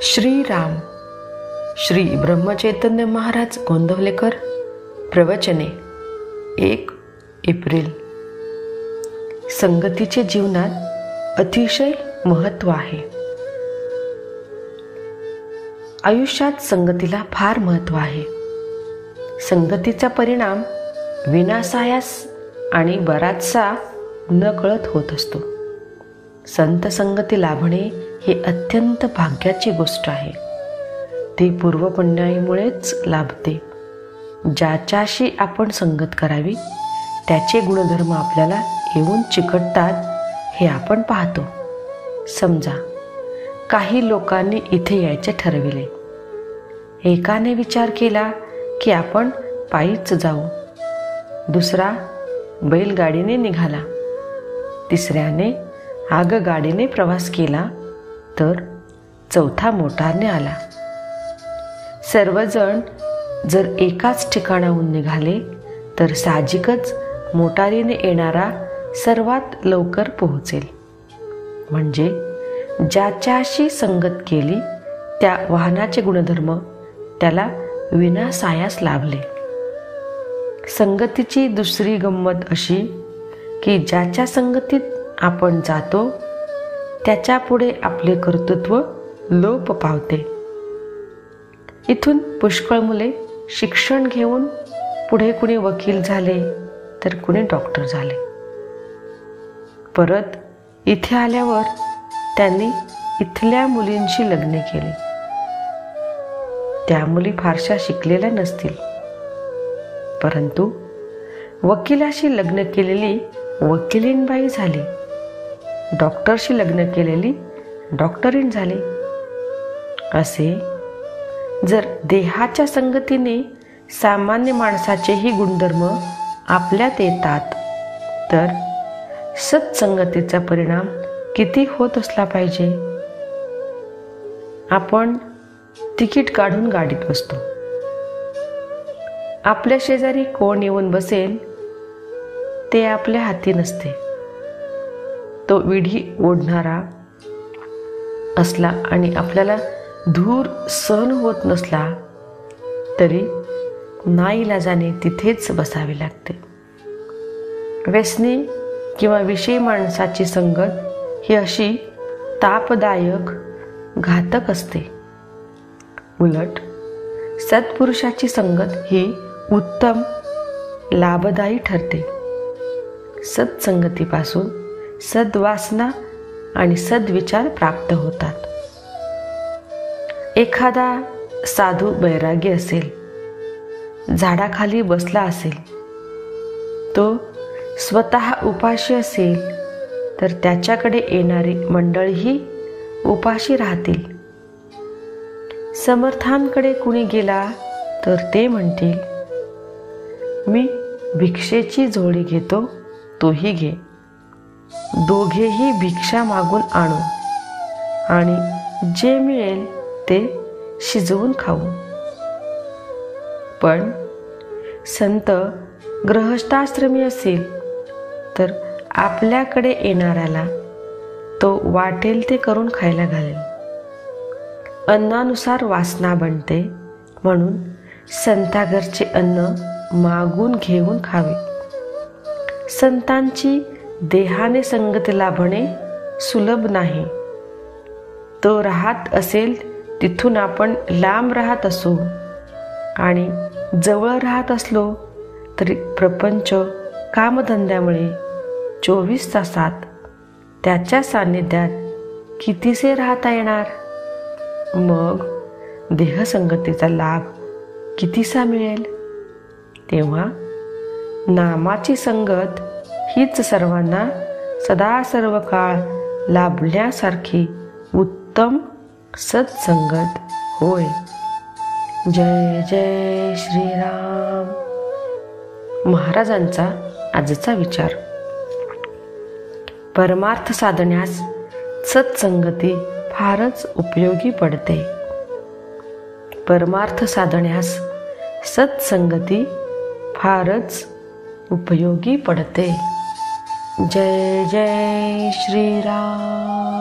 श्रीराम श्री ब्रह्मचैतन्य महाराज गोंदवलेकर प्रवचने 1 एप्रिल. संगतीचे जीवनात अतिशय महत्त्व आहे. आयुष्यात संगतीला फार महत्त्व आहे. संगतीचा परिणाम विनाशायास आणि बराचसा नकळत होत असतो. संत संगती लाभणे ही अत्यंत भाग्याची गोष्ट आहे. ती पूर्वपुण्याईमुळेच लाभते. ज्याच्याशी आपण संगत करावी त्याचे गुणधर्म आपल्याला येऊन चिकटतात हे आपण पाहतो. समजा काही लोकांनी इथे यायचे ठरविले. एकाने विचार केला की आपण पायीच जाऊ. दुसरा बैलगाडीने निघाला. तिसऱ्याने आगगाडीने प्रवास केला तर चौथा मोटारने आला. सर्वजण जर एकाच ठिकाणाहून निघाले तर साहजिकच मोटारीने येणारा सर्वात लवकर पोहोचेल. म्हणजे ज्याच्याशी संगत केली त्या वाहनाचे गुणधर्म त्याला विनासायास लाभले. संगतीची दुसरी गंमत अशी की ज्याच्या संगतीत आपण जातो त्याच्या पुढे आपले कर्तृत्व लोप पावते. इथून पुष्कळ मुले शिक्षण घेऊन पुढे कुणी वकील झाले तर कुणी डॉक्टर झाले. परत इथे आल्यावर त्यांनी इथल्या मुलींशी लग्न केले. त्या मुली फारशा शिकलेल्या नसतील, परंतु वकिलाशी लग्न केलेली वकिलीनबाई झाली. डॉक्टरशी लग्न केलेली डॉक्टरीण झाली. असे जर देहाच्या संगतीने सामान्य माणसाचेही गुणधर्म आपल्यात येतात तर सत्संगतीचा परिणाम किती होत असला पाहिजे. आपण तिकीट काढून गाडीत बसतो. आपल्या शेजारी कोण येऊन बसेल ते आपल्या हाती नसते. तो विधी ओढणारा असला आणि आपल्याला धूर सहन होत नसला तरी नाईलाजाने तिथेच बसावे लागते. व्यसनी किंवा विषयी माणसाची संगत ही अशी तापदायक घातक असते. उलट सत्पुरुषाची संगत ही उत्तम लाभदायी ठरते. सत्संगतीपासून सद्वासना आणि सद्विचार प्राप्त होतात. एखादा साधू बैरागी असेल, झाडाखाली बसला असेल, तो स्वतः उपाशी असेल तर त्याच्याकडे येणारी मंडळीही उपाशी राहतील. समर्थांकडे कुणी गेला तर ते म्हणतील, मी भिक्षेची झोळी घेतो, तूही घे. दोघेही भिक्षा मागून आणू आणि जे मिळेल ते शिजवून खाऊ. पण संत गृहस्थाश्रमी असेल तर आपल्याकडे येणाऱ्याला तो वाटेल ते करून खायला घालेल. अन्नानुसार वासना बनते, म्हणून संताघरचे अन्न मागून घेऊन खावे. संतांची देहाने संगती लाभणे सुलभ नाही. तो राहत असेल तिथून आपण लांब राहत असो आणि जवळ राहत असलो तरी प्रपंच कामधंद्यामुळे 24 तासात त्याच्या सान्निध्यात कितीसे राहता येणार. मग देहसंगतीचा लाभ कितीसा मिळेल. तेव्हा नामाची संगत हीच सर्वांना सदा सर्व काळ लाभण्यासारखी उत्तम सत्संगत होय. जय जय श्रीराम. महाराजांचा आजचा विचार. परमार्थ साधण्यास सत्संगती फारच उपयोगी पडते. परमार्थ साधण्यास सत्संगती फारच उपयोगी पडते. जय जय श्रीराम.